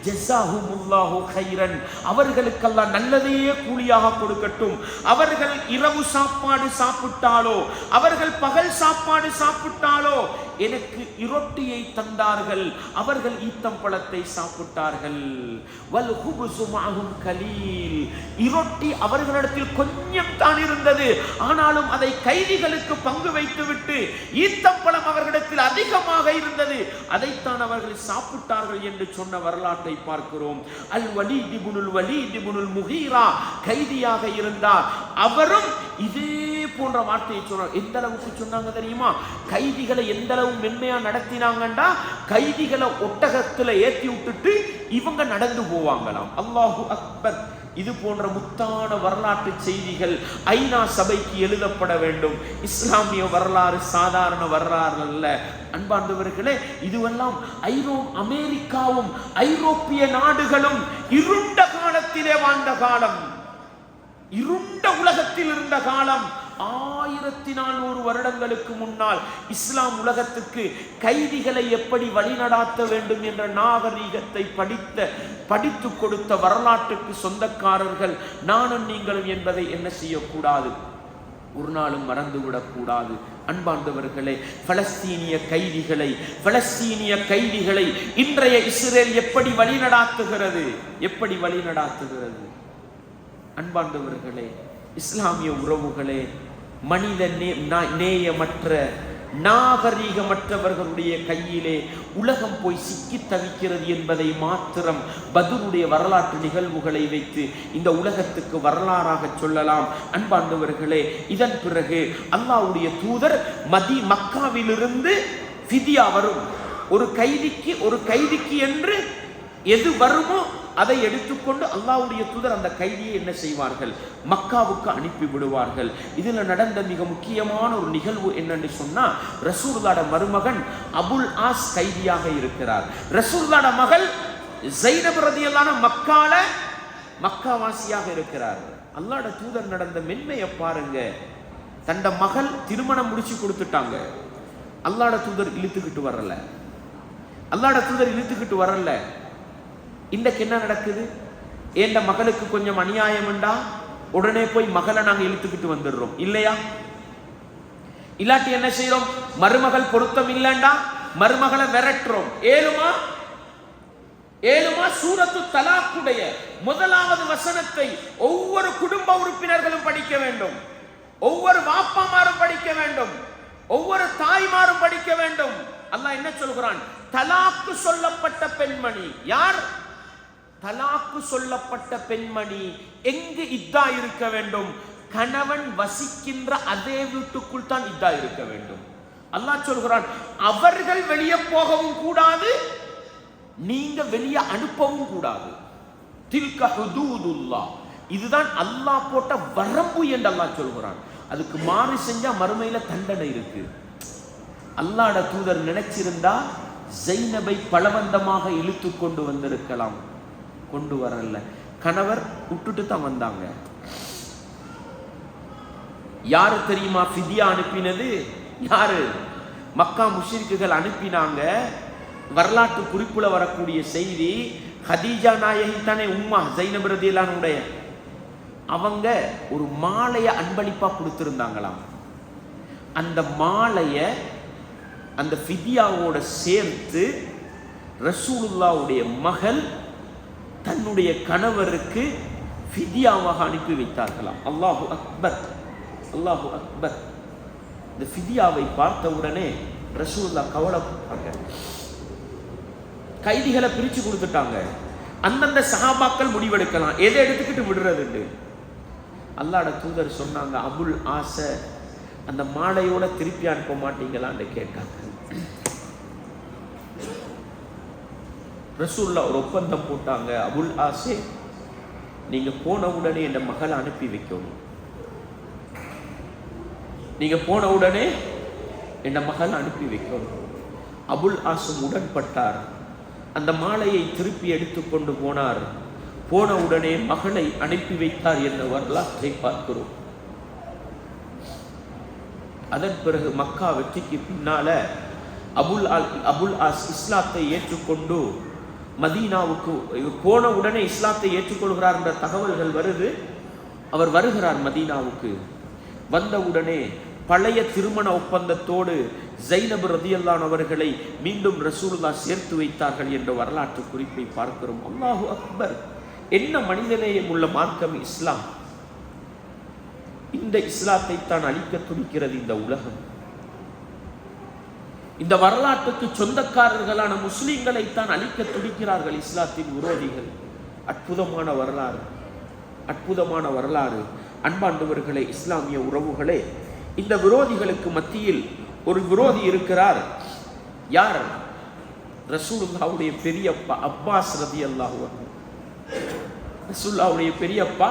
ஜஸாஹுமுல்லாஹு கைரன், அவர்களுக்கு அல்லாஹ் நல்லதையே கூலியாக கொடுக்கட்டும். அவர்கள் இரவு சாப்பாடு சாப்பிட்டாலோ, அவர்கள் பகல் சாப்பாடு சாப்பிட்டாலோ எனக்கு இரொட்டியை தந்தார்கள், அவர்கள் ஈத்தம்பழத்தை சாப்பிட்டார்கள். வல் குபுசு மஅஹும் கலீல், இரொட்டி அவர்களிடத்தில் கொஞ்சம் தான் இருந்தது, ஆனாலும் அதை கைதிகளுக்கு பங்கு வைத்துவிட்டு ஈத்தம்பழம் அவர்களிடத்தில் அதிகமாக இருந்தது, அதைத்தான் அவர்கள் சாப்பிட்டார்கள் என்று சொன்ன வரலாற்றை பார்க்கிறோம். அல் வலீத் இப்னுல் முகீரா கைதியாக இருந்தார். அவரும் இதே போன்ற வார்த்தையை சொன்னார். எந்த அளவுக்கு சொன்னாங்க தெரியுமா? கைதிகளை எந்த அளவு மென்மையா நடத்தினாங்கண்டா, கைதிகளை ஒட்டகத்துல ஏத்தி விட்டுட்டு இவங்க நடந்து போவாங்களாம். அல்லாஹு அக்பர். இது போன்ற முத்தான வரலாற்று செய்திகள் ஐநா சபைக்கு எழுதப்பட வேண்டும். இஸ்லாமிய வரலாறு சாதாரண வரலாறு அல்ல. அன்பார்ந்தவர்களே, இதுவெல்லாம் அமெரிக்காவும் ஐரோப்பிய நாடுகளும் இருண்ட காலத்திலே வாழ்ந்த காலம், இருண்ட உலகத்தில் இருந்த காலம். 1400 வருடங்களுக்கு முன்னால் இஸ்லாம் உலகத்துக்கு கைதிகளை எப்படி வழிநடாத்த வேண்டும் என்ற நாகரீகத்தை படித்து கொடுத்த வரலாற்றுக்கு சொந்தக்காரர்கள் நானும் நீங்களும் என்பதை என்ன செய்யக்கூடாது, ஒரு நாளும் மறந்துவிடக்கூடாது. அன்பார்ந்தவர்களே, பலஸ்தீனிய கைதிகளை இன்றைய இஸ்ரேல் எப்படி வழிநடாத்துகிறது? அன்பார்ந்தவர்களே, இஸ்லாமிய உறவுகளே, மனித நேயமற்ற நாகரீகமற்றவர்களுடைய கையிலே உலகம் போய் சிக்கி தவிக்கிறது என்பதை மாத்திரம் பத்ருடைய வரலாற்று நிகழ்வுகளை வைத்து இந்த உலகத்துக்கு வரலாறாக சொல்லலாம். அன்பார்ந்தவர்களே, இதன் பிறகு அல்லாஹ்வுடைய தூதர் மக்காவிலிருந்து ஃபிதியா வரும். ஒரு கைதிக்கு என்று எது வருமோ அதை எடுத்துக்கொண்டு அல்லாஹ்வுடைய தூதர் அந்த கைதியை என்ன செய்வார்கள்? மக்காவுக்கு அனுப்பி விடுவார்கள். இதில் நடந்த மிக முக்கியமான ஒரு நிகழ்வு என்னன்னு சொன்னா, ரசூலுல்லாஹ்வுடைய மருமகன் அபுல் ஆஸ் கைதியாக இருக்கிறார். ரசூலுல்லாஹ்வுடைய மகள் ஸைனப் ரலியல்லாஹு அன்ஹா மக்காவாசியாக இருக்கிறார். அல்லாஹ்வுடைய தூதர் நடந்த மென்மையை பாருங்க. தண்ட மகள் திருமணம் முடிச்சு கொடுத்துட்டாங்க. அல்லாஹ்வுடைய தூதர் இழுத்துக்கிட்டு வரல. இன்றைக்கு என்ன நடக்குது? என்ற மகளுக்கு கொஞ்சம் அநியாயம் உண்டா, உடனே போய் மகளை நாங்க இழுத்துக்கிட்டு வந்துடுறோம் இல்லையா? இல்லாட்டி என்ன செய்யறோம்? மருமகள் பொருத்தம் இல்லைண்டா மருமகளை விரட்டுறோம். ஏழுமா சூரத்து தலாக்குடைய முதலாவது வசனத்தை ஒவ்வொரு குடும்ப உறுப்பினர்களும் படிக்க வேண்டும். ஒவ்வொரு வாப்பாமாரும் படிக்க வேண்டும், ஒவ்வொரு தாய்மாரும் படிக்க வேண்டும். அல்லாஹ் என்ன சொல்கிறான்? தலாக்கு சொல்லப்பட்ட பெண்மணி யார்? தலாக்கு சொல்லப்பட்ட பெண்மணி எங்கு இத்தா இருக்க வேண்டும்? கணவன் வசிக்கின்ற அதே வீட்டுக்குள் தான் இத்தா இருக்க வேண்டும். அல்லாஹ் சொல்கிறான், அவர்கள் வெளியே போகவும் கூடாது, நீங்க வெளியே அனுப்பவும் கூடாது. தில்க ஹுதூதுல்லாஹ், இதுதான் அல்லாஹ் போட்ட வரம்பு என்று அல்லாஹ் சொல்கிறான். அதுக்கு மாறு செஞ்சா மறுமையில தண்டனை இருக்கு. அல்லாஹ்வுடைய தூதர் நினைச்சிருந்தா ஜைனபை பலவந்தமாக இழுத்து கொண்டு வந்திருக்கலாம், கொண்டு வரல. கணவர் விட்டுட்டு தான் வந்தாங்க. யாரு தெரியுமா ஃபிதியா அனுப்பினது? யாரு? மக்கா முஷ்ரிக்குகள் அனுப்பினாங்க. வரலாற்று குறிப்புல வரக்கூடிய செய்தி, ஹதீஜா நாயகி தானே உம்மா ஜைனப் ரலியல்லாஹு அன்ஹுடைய, அவங்க ஒரு மாலையை அன்பளிப்பா கொடுத்திருந்தாங்களாம். அந்த மாலைய அந்த ஃபிதியாவோட சேர்த்து ரசூலுல்லாஹ்வுடைய மகள் தன்னுடைய கணவருக்கு ஃபிதியாவாக அனுப்பி வைத்தார்களாம். அல்லாஹு அக்பர், அல்லாஹு அக்பர். இந்த ஃபிதியாவை பார்த்த உடனே ரசூலுல்லாஹ் கவலைப்பட்டாங்க. கைதிகளை பிரிச்சு கொடுத்துட்டாங்க. அந்தந்த சஹாபாக்கள் முடிவெடுக்கலாம் எதை எடுத்துக்கிட்டு விடுறது. அல்லாஹ்வுடைய தூதர் சொன்னாங்க, அபுல் ஆச அந்த மாலையோட திருப்பி அனுப்ப மாட்டீங்களான்னு கேட்டாங்க. ரசூலுல்லாஹ் ஒரு ஒப்பந்தம் போட்டாங்க, அபுல் ஆசே நீங்க போன உடனே என் மகளை அனுப்பி வைக்கணும், நீங்க போன உடனே என் மகளை அனுப்பி வைக்கணும். அபுல் ஆசும் உடன்பட்டார். அந்த மாலையை திருப்பி எடுத்துக்கொண்டு போனார். போன உடனே மகளை அனுப்பி வைத்தார் என்ற வரலாற்றை பார்க்கிறோம். அதன் பிறகு மக்கா வெற்றிக்கு பின்னால அபுல் ஆஸ் இஸ்லாத்தை ஏற்றுக்கொண்டு மதீனாவுக்கு போன உடனே இஸ்லாத்தை ஏற்றுக்கொள்கிறார் என்ற தகவல்கள் வருது. அவர் வருகிறார் மதீனாவுக்கு. வந்தவுடனே பழைய திருமண ஒப்பந்தத்தோடு ஜைனப் ரலியல்லாஹு அவர்களை மீண்டும் ரசூலுல்லாஹ் சேர்த்து வைத்தார்கள் என்ற வரலாற்று குறிப்பை பார்க்கிறோம். அல்லாஹு அக்பர்! என்ன மனிதநேயம் உள்ள மார்க்கம் இஸ்லாம்! இந்த இஸ்லாத்தை தான் அழிக்க துடிக்கிறது இந்த உலகம். இந்த வரலாற்றுக்கு சொந்தக்காரர்களான முஸ்லிம்களை தான் அழிக்க துடிக்கிறார்கள் இஸ்லாத்தின் விரோதிகள். அற்புதமான வரலாறு, அற்புதமான வரலாறு. அன்பாண்டவர்களே, இஸ்லாமிய உறவுகளே, இந்த விரோதிகளுக்கு மத்தியில் ஒரு விரோதி இருக்கிறார். யார்? ரசூலுல்லாஹ்வுடைய பெரியப்பா அப்பாஸ் ரலியல்லாஹு அன்ஹு. ரசூலுல்லாஹ்வுடைய பெரியப்பா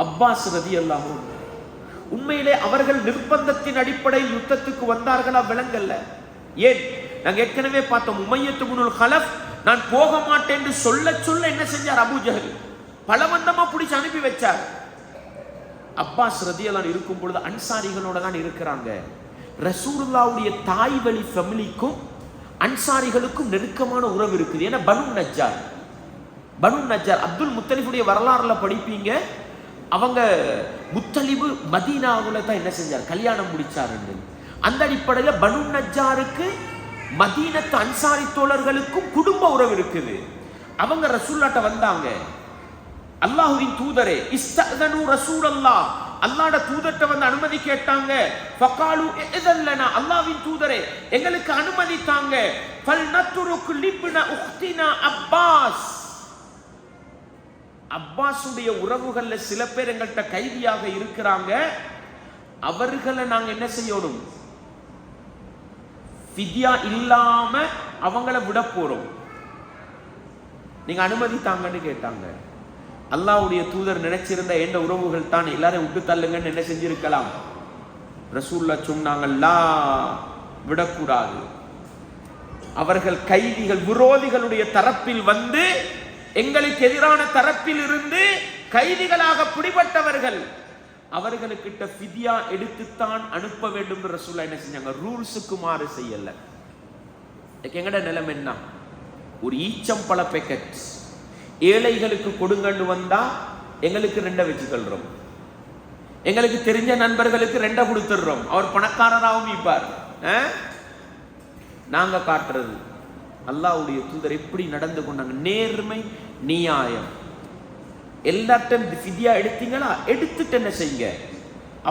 அப்பாஸ் ரலியல்லாஹு அன்ஹு. உண்மையிலே அவர்கள் நிர்பந்தத்தின் அடிப்படையில் யுத்தத்துக்கு வந்தார்களா? விளங்கல்ல. ஏன்? நாங்க ஏற்கனவே பார்த்தோம், உமையத் இப்னுல் ஹலஃப் நான் போக மாட்டேன் என்று சொல்ல என்ன செஞ்சார்? அபூ ஜஹல் பலவந்தமா பிடிச்சு அனுப்பி வச்சார். அப்பாஸ் ரலியல்லாஹு இருக்கும் பொழுது அன்சாரிகளோட தான் இருக்கிறாங்க. ரசூலுல்லாஹ்வுடைய தாய் வழி ஃபேமிலிக்கும் அன்சாரிகளுக்கும் நெருக்கமான உறவு இருக்குது. ஏன்னா பனு நஜ்ஜார் அப்துல் முத்தலிபுடைய வரலாறுல படிப்பீங்க. அவங்க முத்தலிபு மதீனாவுல தான் என்ன செஞ்சார்? கல்யாணம் முடிச்சார். அந்த அடிப்படையில் பனு நஜ்ஜாருக்கு மதீனத்து அன்சாரி தோழர்களுக்கும் குடும்ப உறவு இருக்குது. அவங்க ரசூலுல்லாஹ்ட்ட வந்தாங்க, அல்லாஹ்வின் தூதரே இஸ்தஅதனு ரசூலல்லாஹ், அல்லாஹ்வுடைய தூதர்ட்ட வந்து அனுமதி கேட்டாங்க. ஃபகாலு இஅதல்லனா, அல்லாஹ்வின் தூதரே எங்களுக்கு அனுமதி தாங்க. ஃபல்னத்ருக் லிப்ன உக்தினா அப்பாஸ், அப்பாஸுடைய உறவுகள்ல சில பேர் எங்கள்கிட்ட கைதியாக இருக்கிறாங்க, அவர்களை நாங்க என்ன செய்யணும்? ஃபித்யா இல்லாம அவங்கள விட போறோம், நீங்க அனுமதி தாங்கன்னு கேட்டாங்க. அல்லாஹ்வுடைய தூதர் நினைச்சிருந்த எந்த உறவுகள் தான் எல்லாரும் விட்டு தள்ளுங்கன்னு என்ன செஞ்சிருக்கலாம்? ரசூலுல்லாஹ் சொன்னாங்க, லா, விடக்கூடாது. அவர்கள் கைதிகள், விரோதிகளுடைய தரப்பில் வந்து எங்களுக்கு எதிரான தரப்பில் இருந்து கைதிகளாக பிடிபட்டவர்கள், அவர்களுக்கிட்ட ஃபித்யா எடுத்துத்தான் அனுப்ப வேண்டும் என்று ரசூலுல்லாஹ் என்ன செஞ்சாங்க? ரூல்ஸுக்கு மாறு செய்யல. எங்கட நிலைமை என்ன? ஒரு ஈச்சம்பழ பேக்கெட் ஏழைகளுக்கு கொடுங்கன்னு வந்தா எங்களுக்கு 2 வச்சுக்கொள்றோம், எங்களுக்கு தெரிஞ்ச நண்பர்களுக்கு 2 கொடுத்துடுறோம். அவர் பணக்காரராகவும் இருப்பார். நாங்க காட்டுறது அல்லாஹ்வுடைய தூதர் எப்படி நடந்து கொண்டாங்க? நேர்மை, நியாயம். எல்லார்ட்டும் ஃபித்யா எடுத்தீங்களா? எடுத்துட்டு என்ன செய்யுங்க?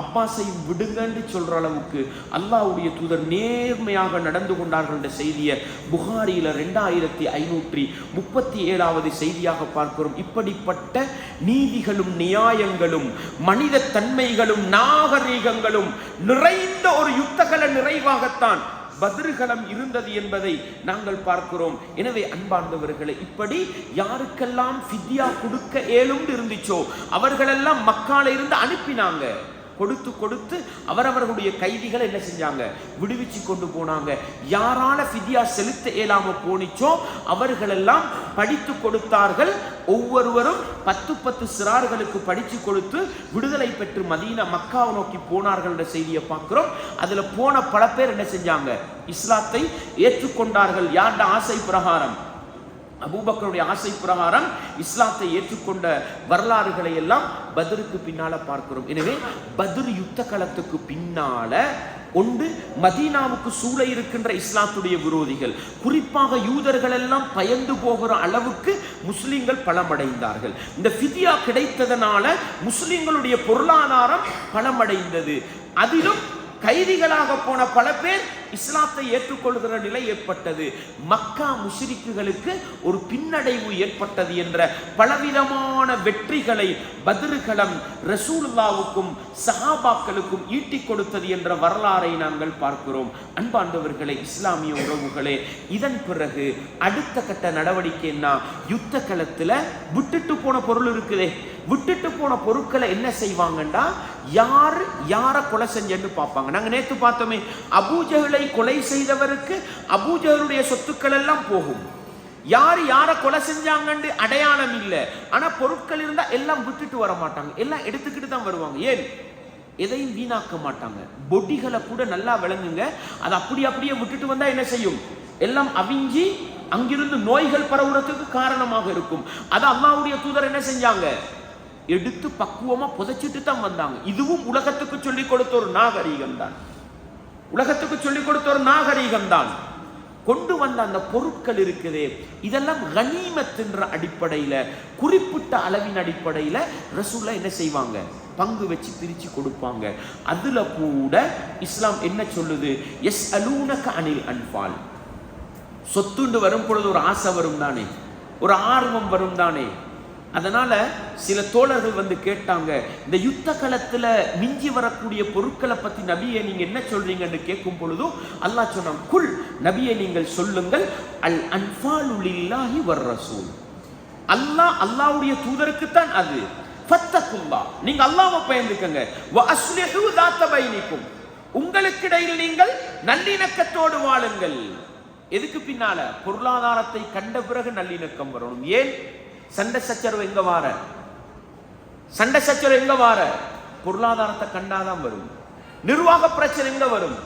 அப்பாஸையும் விடுங்கன்னு சொல்ற அளவுக்கு அல்லாஹ்வுடைய தூதர் நேர்மையாக நடந்து கொண்டார்கள் என்ற செய்தியை புகாரியில 2537வது செய்தியாக பார்க்கிறோம். இப்படிப்பட்ட நீதிகளும் நியாயங்களும் மனித தன்மைகளும் நாகரீகங்களும் நிறைந்த ஒரு யுத்தகல நிறைவாகத்தான் பத்ருகளம் இருந்தது என்பதை நாங்கள் பார்க்கிறோம். எனவே அன்பார்ந்தவர்களே, இப்படி யாருக்கெல்லாம் ஃபித்யா கொடுக்க ஏலும் இருந்துச்சோ அவர்களெல்லாம் மக்கால இருந்து அனுப்பினாங்க. கொடுத்து அவரவர்களுடைய கைதிகளை என்ன செஞ்சாங்க, விடுவிச்சு கொண்டு போனாங்க. யாரால ஃபித்யா செலுத்த இயலாம போனிச்சோ அவர்களெல்லாம் படித்து கொடுத்தார்கள். ஒவ்வொருவரும் 10 சிறார்களுக்கு படிச்சு கொடுத்து விடுதலை பெற்று மதீனா மக்காவை நோக்கி போனார்கள் என்ற செய்தியை பார்க்கிறோம். அதுல போன பல பேர் என்ன செஞ்சாங்க, இஸ்லாத்தை ஏற்றுக்கொண்டார்கள். யாருடைய ஆசை பிரகாரம்? அபூபக்கருடைய ஆசை பிரகாரம் இஸ்லாத்தை ஏற்றுக்கொண்ட வரலாறுகளை எல்லாம் பத்ருக்கு பின்னால பார்க்கிறோம். எனவே பத்ர் யுத்த களத்துக்கு பின்னால ஒன்று மதீனாவுக்கு சூழ இருக்கின்ற இஸ்லாத்துடைய விரோதிகள், குறிப்பாக யூதர்கள் எல்லாம் பயந்து போகிற அளவுக்கு முஸ்லிம்கள் பலமடைந்தார்கள். இந்த ஃபித்யா கிடைத்ததனால முஸ்லிம்களுடைய பொருளாதாரம் பலமடைந்தது. அதிலும் கைதிகளாக போன பல பேர் இஸ்லாத்தை ஏற்றுக்கொள்கிற நிலை ஏற்பட்டது. மக்கா முஷ்ரிக்குகளுக்கு ஒரு பின்னடைவு ஏற்பட்டது என்ற பலவிதமான வெற்றிகளை பத்ருகளம் ரசூலுல்லாவுக்கும் சஹாபாக்களுக்கும் ஈட்டி கொடுத்தது என்ற வரலாறை நாங்கள் பார்க்கிறோம். அன்பாண்டவர்களே, இஸ்லாமிய உறவுகளே, இதன் பிறகு அடுத்த கட்ட நடவடிக்கை என்ன? யுத்த களத்துல விட்டுட்டு போன பொருள் இருக்குதே, விட்டுட்டு போன பொருட்களை என்ன செய்வாங்கண்டா, யாரை கொலை செஞ்சு பார்ப்பாங்க. நாங்க நேத்து பார்த்தோமே, அபூஜஹலை கொலை செய்தவருக்கு அபூஜஹலுடைய சொத்துக்கள் எல்லாம் போகும். யாரை கொலை செஞ்சாங்கன்னு அடையாளம் இல்லை, ஆனா பொருட்கள் இருந்தா எல்லாம் விட்டுட்டு வர மாட்டாங்க, எல்லாம் எடுத்துக்கிட்டு தான் வருவாங்க. ஏன்? எதையும் வீணாக்க மாட்டாங்க. பொடிகளை கூட நல்லா விளங்குங்க, அது அப்படியே விட்டுட்டு வந்தா என்ன செய்யும்? எல்லாம் அவிஞ்சி அங்கிருந்து நோய்கள் பரவுறதுக்கு காரணமாக இருக்கும். அது அல்லாஹ்வுடைய தூதர் என்ன செஞ்சாங்க, எடுத்து பக்குவமா புதைச்சிட்டு தான் வந்தாங்க. இதுவும் உலகத்துக்கு சொல்லிக் கொடுத்த ஒரு நாகரீகம் தான். உலகத்துக்கு சொல்லிக் கொடுத்த ஒரு நாகரீகம் தான். கொண்டு வந்த அந்த பொருட்கள் இருக்குதே, இதெல்லாம் கனிமத் என்ற அடிப்படையில, குறிப்பிட்ட அளவின் அடிப்படையில ரசூலுல்லாஹ் என்ன செய்வாங்க, பங்கு வச்சு பிரிச்சு கொடுப்பாங்க. அதுல கூட இஸ்லாம் என்ன சொல்லுது, யஸ்அலூனக அனில் அன்ஃபால். சொத்துண்டு வரும் பொழுது ஒரு ஆசை வரும் தானே, ஒரு ஆர்வம் வரும் தானே. அதனால சில தோழர்கள் வந்து கேட்டாங்க, இந்த யுத்த களத்துல மிஞ்சி வரக்கூடிய பொருட்களை பத்தி நபியை நீங்க என்ன சொல்றீங்கன்னு கேட்கும் பொழுதும் அல்லாஹ் சொன்னான், குல் நபியை நீங்கள் சொல்லுங்கள், அல் அன்ஃபாலு லில்லாஹி வர் ரசூல். அல்லாஹ்வுடைய தூதருக்கு தான் அது. ஃபத்தகுல்லா, நீங்க அல்லாஹ்வை பயந்துக்கங்க. வ அஸ்லிஹு ذات பைனிக்கும், உங்களுக்கு இடையில் நீங்கள் நல்லிணக்கத்தோடு வாழுங்கள். எதுக்கு பின்னால? பொருளாதாரத்தை கண்ட பிறகு நல்லிணக்கம் வரணும். ஏன்? சண்டை சச்சரவு எங்க வார? சண்டை சச்சரவு எங்க வார? பொருளாதாரத்தை கண்டாதான் வரும். நிர்வாக பிரச்சனை எங்க வரும்?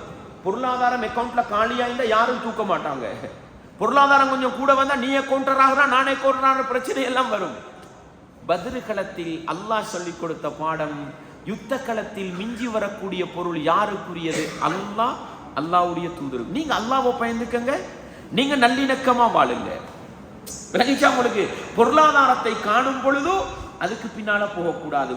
பொருளாதாரம் அக்கௌண்ட்ல காலியா இருந்தா யாரும் தூக்க மாட்டாங்க. பொருளாதாரம் கொஞ்சம் கூட வந்தா நீ கவுண்டர் ஆகிறா நானே கவுண்டர் பிரச்சனை எல்லாம் வரும். பத்ரு களத்தில் அல்லாஹ் சொல்லிக் கொடுத்த பாடம், யுத்த களத்தில் மிஞ்சி வரக்கூடிய பொருள் யாருக்குரியது? அல்லாஹ்வுடைய தூதர். நீங்க அல்லாஹ்வை பயந்துக்கங்க, நீங்க நல்லிணக்கமா வாழுங்க. விளங்கிச்சா உங்களுக்கு? பொருளாதாரத்தை காணும் பொழுதோ அதுக்கு பின்னால போகக்கூடாது.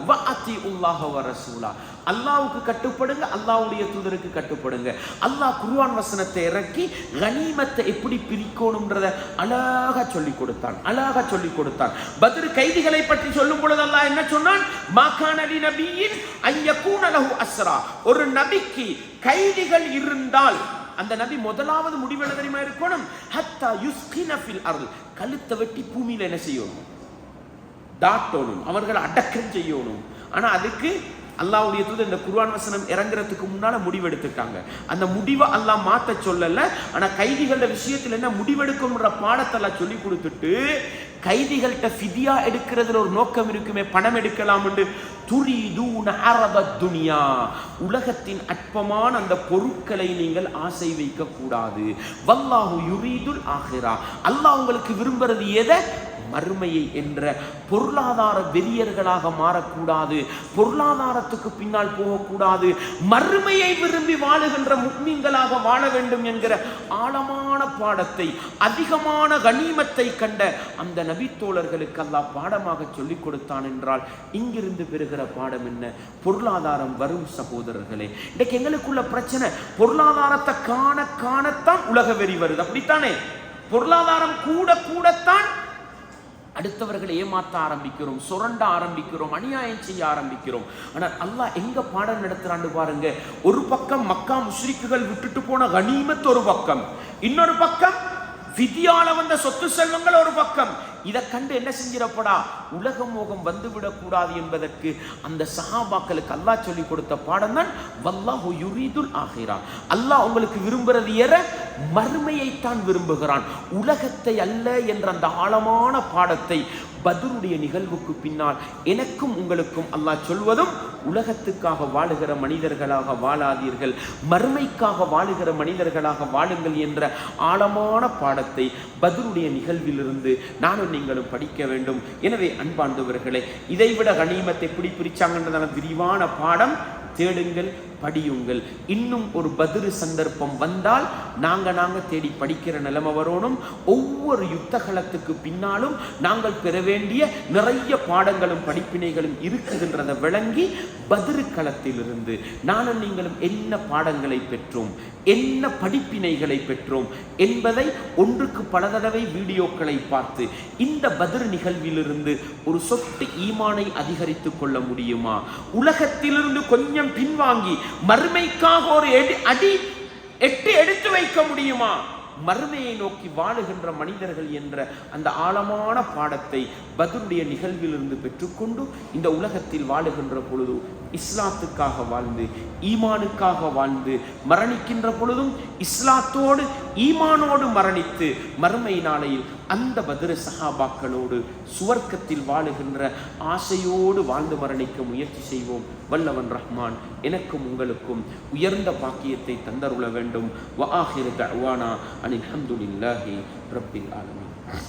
அல்லாஹ்வுக்கு கட்டுப்படுங்க, அல்லாஹ்வுடைய தூதருக்கு கட்டுப்படுங்க. அல்லாஹ் குர்ஆன் வசனத்தை இறக்கி கனிமத்தை எப்படி பிரிக்கணும்ன்றத அழகா சொல்லிக் கொடுத்தான். பத்ர் கைதிகளை பற்றி சொல்லும் பொழுது அல்லாஹ் என்ன சொன்னான்? மாகான லி நபியின் அன் யகூன லஹு அஸ்ரா. ஒரு நபிக்கு கைதிகள் இருந்தால் அந்த நபி முதலாவது முடிவு என்ன தெரியுமா இருக்கணும்? ஹத்தா யுஸ்கின ஃபில் அர்ல், கழுத்தை வெட்டி பூமியில என்ன செய்யணும்? தாட்டணும், அவர்களை அடக்கம் செய்யணும். ஆனா அதுக்கு அல்லாஹ்வுடைய தூதர் இந்த குர்ஆன் வசனம் இறங்குறதுக்கு முன்னால முடிவெடுத்துட்டாங்க. அந்த முடிவை அல்லாஹ் மாத்த சொல்லல, ஆனா கைதிகளோட விஷயத்துல என்ன முடிவெடுக்கும்ன்ற பாடத்தை எல்லாம் சொல்லி கொடுத்துட்டு, கைதிகள்கிட்ட ஃபிதியா எடுக்கிறதுல ஒரு நோக்கம் இருக்குமே, பணம் எடுக்கலாம் என்று, துரிதூன அரபத் துனியா, உலகத்தின் அற்பமான அந்த பொருட்களை நீங்கள் ஆசை வைக்க கூடாது. வல்லாஹு யுரீதுல் ஆஹிரா, அல்லாஹ் உங்களுக்கு விரும்புறது எதை? மறுமையை என்ற பொருளாதார வெறியர்களாக மாறக்கூடாது, பொருளாதாரத்துக்கு பின்னால் போகக்கூடாது, மறுமையை விரும்பி வாழுகின்ற முக்மீன்களாக வாழ வேண்டும் என்கிற ஆழமான பாடத்தை, அதிகமான கனிமத்தை கண்ட அந்த நபித்தோழர்களுக்கு அல்லாஹ் பாடமாக சொல்லிக் கொடுத்தான் என்றால், இங்கிருந்து பெறுகிற விளங்குகிற பாடம் என்ன? பொருளாதாரம் வரும் சகோதரர்களே. இன்னைக்கு எங்களுக்குள்ள பிரச்சனை, பொருளாதாரத்தை காணத்தான் உலக வெறி வருது, அப்படித்தானே? பொருளாதாரம் கூடத்தான் அடுத்தவர்களை ஏமாற்ற ஆரம்பிக்கிறோம், சுரண்ட ஆரம்பிக்கிறோம், அநியாயம் செய்ய ஆரம்பிக்கிறோம். ஆனால் அல்லாஹ் எங்க பாடம் நடத்துறான்னு பாருங்க. ஒரு பக்கம் மக்கா முஷ்ரிக்குகள் விட்டுட்டு போன கனிமத் ஒரு பக்கம், இன்னொரு பக்கம் விதியால வந்த சொத்து செல்வங்கள் ஒரு பக்கம். இதை கண்டு என்ன செஞ்சிடப்படா, உலக மோகம் வந்துவிடக் கூடாது என்பதற்கு அந்த சஹாபாக்களுக்கு அல்லாஹ் சொல்லி கொடுத்த பாடம் தான் வல்லாஹு யுரீதுல் ஆஹிரா. அல்லாஹ் உங்களுக்கு விரும்புறது ஏற மறுமையைத்தான் விரும்புகிறான், உலகத்தை அல்ல என்ற அந்த ஆழமான பாடத்தை பத்ருடைய நிகழ்வுக்கு பின்னால் எனக்கும் உங்களுக்கும் அல்லாஹ் சொல்வதும், உலகத்துக்காக வாழுகிற மனிதர்களாக வாழாதீர்கள், மறுமைக்காக வாழுகிற மனிதர்களாக வாழுங்கள் என்ற ஆழமான பாடத்தை பத்ருடைய நிகழ்விலிருந்து நானும் நீங்களும் படிக்க வேண்டும். எனவே அன்பார்ந்தவர்களே, இதைவிட கனிமத்தை எப்படி பிரிச்சாங்கன்றதான விரிவான பாடம் தேடுங்கள், படியுங்கள். இன்னும் ஒரு பத்ரு சந்தர்ப்பம் வந்தால் நாங்க தேடி படிக்கிற நிலைமை வரணும். ஒவ்வொரு யுத்த களத்துக்கு பின்னாலும் நாங்கள் பெற வேண்டிய நிறைய பாடங்களும் படிப்பினைகளும் இருக்குகின்றதை விளங்கி பத்ரு களத்திலிருந்து நானும் நீங்களும் என்ன பாடங்களை பெற்றோம், என்ன படிப்பினைகளை பெற்றோம் என்பதை ஒன்றுக்கு பல தடவை வீடியோக்களை பார்த்து இந்த பத்ரு நிகழ்விலிருந்து ஒரு சொட்டு ஈமானை அதிகரித்துக் கொள்ள முடியுமா? உலகத்திலிருந்து கொஞ்சம் பின்வாங்கி மறுமைக்காக ஒரு அடி எடுத்து வைக்க முடியுமா? மறுமையை நோக்கி வாழுகின்ற மனிதர்கள் என்ற அந்த ஆழமான பாடத்தை பத்ருடைய நிகழ்விலிருந்து பெற்றுக்கொண்டு இந்த உலகத்தில் வாழுகின்ற பொழுது இஸ்லாத்துக்காக வாழ்ந்து ஈமானுக்காக வாழ்ந்து மரணிக்கின்ற பொழுதும் இஸ்லாத்தோடு ஈமானோடு மரணித்து மறுமை நாளையில் அந்த பத்ரு சஹாபாக்களோடு சுவர்க்கத்தில் வாழுகின்ற ஆசையோடு வாழ்ந்து மரணிக்க முயற்சி செய்வோம். வல்லவன் ரஹ்மான் எனக்கும் உங்களுக்கும் உயர்ந்த பாக்கியத்தை தந்தருள வேண்டும். வஆஹிரு தஅவானா அனில் ஹம்துலில்லாஹி ரப்பில் ஆலமீன்.